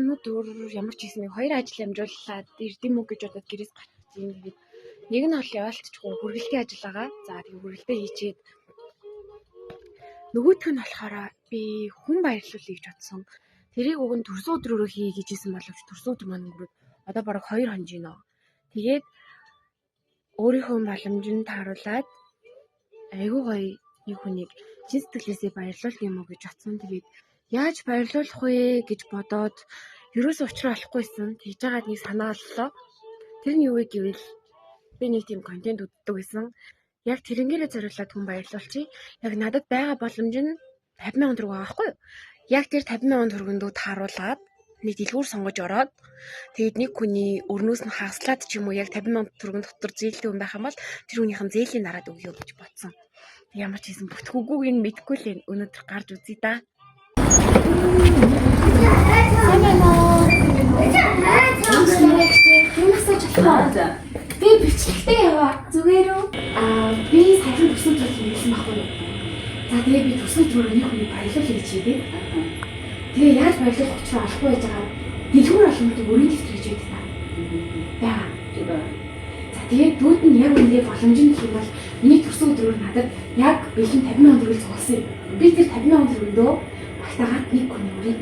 өнөөдөр ямар ч хийсэн нэг 2 ажил амжууллаад ирдэм үү гэж бодоод гэрээс гарчихсан. Тэгээд нэг нь бол яваалтчихгүй хүргэлтийн ажил байгаа. За тэгээд хүргэлтээ хийчихэд нөгөөх нь болохоор би хүн баярлуулъя гэж бодсон. Тэрийг уг нь төрсөн өдрөөрөө хий гэжсэн боловч төрсөн өдөр маань өнгөрөөд одоо бараг 2 хоног гинэ. Тэгээд өөрийнхөө боломжинд тааруулаад айгүй гоё нэг хүнийг чин сэтгэлээсээ баярлуулах юм уу гэж бодсон. Тэгээд яаж баярлуулах вэ гэж бодоод ерөөсөө учраа олохгүйсэн. Тэгж байгаад нэг санаа оллоо. Тэр нь юу вэ гэвэл би нэг тийм контент үздэг байсан. Яг тэрнгээрээ зориулаад хүн баярлуулчих. Яг надад байгаа боломж нь 50,000 төгрөг байгаа байхгүй юу? Яг тэр 50,000 төгрөгөндөө тааруулаад нэг дэлгүүр сонгож ороод тэгээд нэг хүний өрнөөс нь хагаслаад ч юм уу яг 50,000 төгрөгөн дотор зээлтэй хүн байх юм бол тэр хүнийхэн зээлийн дараад өгье гэж бодсон. Тэг ямар ч хийсэн бүтгүүгүйг нь мэдэхгүй л өнөөдөр гарч үзье да. Би бичлэгтэй яваа. Зүгээр үү? Би саяхан төсөө төрөл хийсэн байхгүй юу? За тэгээ би төсөө төрөний хүний баярлал хийж идэг. Тэгээ яаж баярлах учраа олохгүй байж байгаа. Дэлгүүр олонтой өрийн дэвтэр хийж байдаг та. Яа. За тэгээ дүүд нь яг үнэндээ боломж нь гэх юм бол миний төсөө өдрөөр надад яг бэлэн 50,000 төгрөг зогссон. Би тэр 50,000 төгрөгөндөө багтаагаад нэг хүний өрийг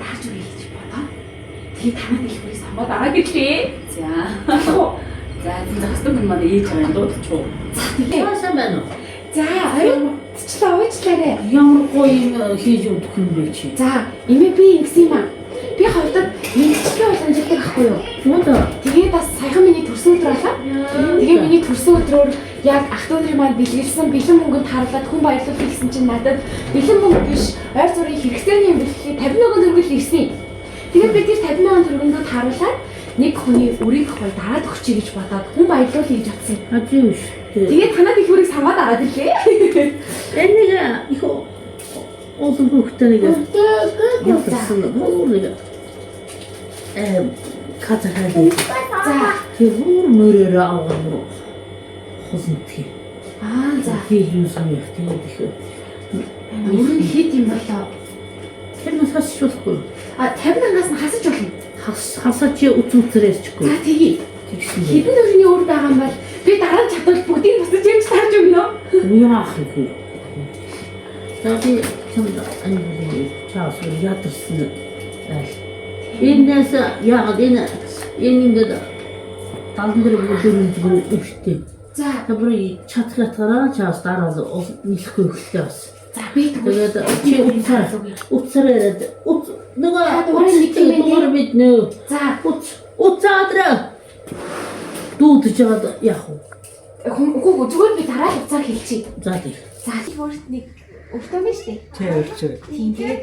дарж өгье гэж бодоо. Тэгээ танаа дэлгүүрийг сонгоод аваад ирлээ. За. За зохистой хүн маань ээж байгаа дуудчихгүй. За тэгээ сайн байна уу? За ойрчлаа уучлаарай. Ямар гоё юм хийж өгөх юм бэ чи? За эмээ би ингэсэн юм аа. Би хавьдад нэгчлээ боломжтой байхгүй юу? Мөн. Тэгээ бас саяхан миний төрсөн өдөр болоо. Тэгээ миний төрсөн өдрөөр яг ах トゥ нарын маань бэлгэлсэн бэлэн мөнгөнд харуулад хүн баярлуулах гэсэн чинь надад бэлэн мөнгө биш ойр зургийн хэрэгцээний юм бэлгэлээ 50,000 төгрөг ирсэн. Тэгээд би тэр 50,000 төгрөгөнд харуулаад нэг хүний өрийг хой дараад өгчий гэж бодоод хүн баярлуулъя гэж бодсон. Тийм шүү. Тэгээд танаа их өрийг самаад аваад ирлээ. Энэ нэг их олон хүүхдтэй нэг казахад. За тэр мөрөөр авах хосонтгий. За тийм юм шиг тэгээд их өрийг хийд юм болоо. Тэр нас хасчихгүй. 50,000-аас нь хасаж болно. Хасаж үзүүцрээсчгүй. За тэгье. Хэдэн төгрөгийн өөр байгаа юм бол би дараа нь чадвал бүгдийг босож явж тарж өгнө. Яах вэ? За би чамд англи чаас ядарсан айл. Энэс яагаад энэ ингээд талан дээр бүгд өвчтэй. За бүрий чадхатаараа чаас дараа нийлэхгүй хөхлөө бас. За би тэгээд чи уцаараад нөгөө дугаар бид нөө. За уцаараа дуудаж байгаа яах вэ? Үгүй зүгээр би дараа л уцаар хэлчихье. За тийм. За өөрт нэг өвтөө биш үү? Тийм тэгээд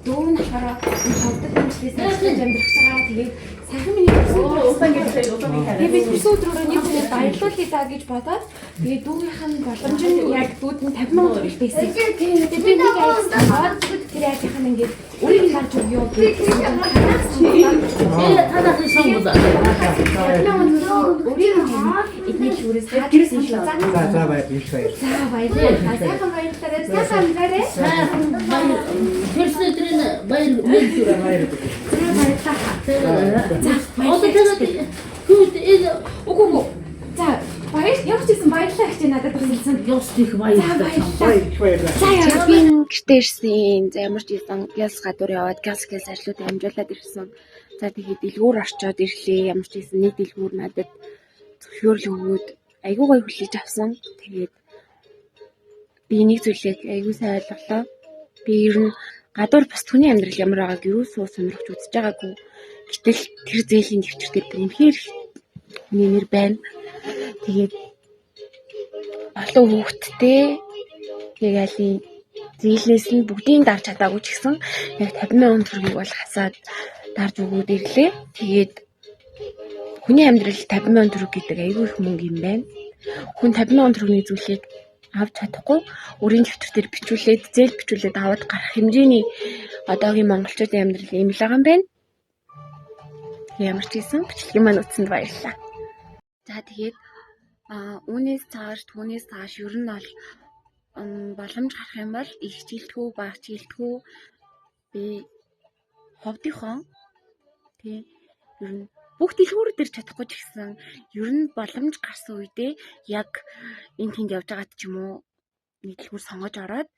дөө нь хараа хавдаг юмчлээс ажиллаж амьдрах цагаа тэгээд сайхан миний уусаа гэж тэгээд би төсөө өдрөөр нэг хүн баярлуулъя даа гэж бодоод тэгээд дүүгийнх нь боломж нь яг дүүд нь 50,000 төгрөг байсан. Тэгээд би нэг аваад тэр яахын ингээд өрийг нь гарч өгөө гэж танах сонгол. Өрийг эдний шүүрээс хаагирсан шүү. За баярлалаа. За баярлалаа. Сайхан баярлалаа. Сайхан амжаарай. Тэрсэдрийн баяр баярлалаа. За баярлалаа. Хүүд энэ үгүй. За ямар ч юм баярлалаа гэж надад хэлсэн. Ёс их баярлалаа. За би гэртээ ирсэн. За ямар ч юм гялс гадуур яваад гялс ажлууд амжуулаад ирсэн. За тэгээд дэлгүүр орчоод ирлээ. Ямар ч юм нэг дэлгүүр надад зөвшөөрөл өгөөд айгүй гоё хүлээж авсан. Тэгээд би нэг зүйлийг айгүй сайн ойлголоо. Би ер нь гадуур бас түүний амьдрал ямар байгааг юусоо сонирхож үзэж байгаагүй. Гэтэл тэр зээлийн төвчртэй бэмхээр нэмэр байна. Тэгээд олон хүүхэдтэй тэгээд айлын зээлнээс нь бүгдийг дарж чадаагүй ч гэсэн яг 50,000 төгрөгийг бол хасаад дарж өгөөд ирлээ. Тэгээд хүний амьдрал 50,000 төгрөг гэдэг айгүй их мөнгө юм байна. Хүн 50,000 төгрөгийн зүйлийг авч чадахгүй өрийн дэвтэр дээр бичүүлээд зээл бичүүлээд аваад гарах хэмжээний одоогийн монголчуудын амьдрал ийм л байгаа юм байна. Ямар ч гэсэн бичлэгийн маань утсанд баярлалаа. За тэгээд үүнээс цааш ер нь бол боломж гарах юм бол их жилтгүү, бага жилтгүү би ховдынхон тий. Ер нь бүх дэлгүүр дээр чадахгүй ч гэсэн ер нь боломж гарсан үедээ яг энэ тэнд явж байгаад ч юм уу нэг дэлгүүр сонгож ороод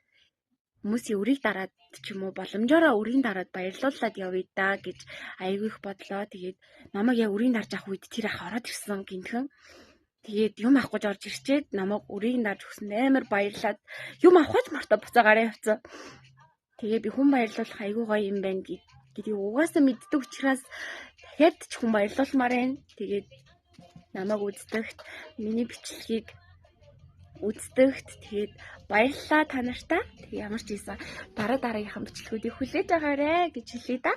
хүмүүсийн үрийг дараад ч юм уу боломжоор үрийг дараад баярлуулад явъя да гэж аягүй их бодлоо. Тэгээд намайг яг үрийг дарж авах үед тэр ах ороод ирсэн гинтхэн. Тэгээд юм авах гэж орж ирчээд намайг үрийг дарж өгсөн амар баярлаад юм авахч мартаа буцаа гараа явцсан. Тэгээд би хүн баярлуулах аягүй гоё юм байна гэдгийг угаасаа мэддэг учраас дахиад ч хүн баярлуулмаар байна. Тэгээд намайг үздэгт миний бичлэгийг үздэгт тэгээд баярлалаа та нартай. Тэг ямар ч ийсэн дараагийнхаа бичлэгүүдийг хүлээж аваарэ гэж хэлье да.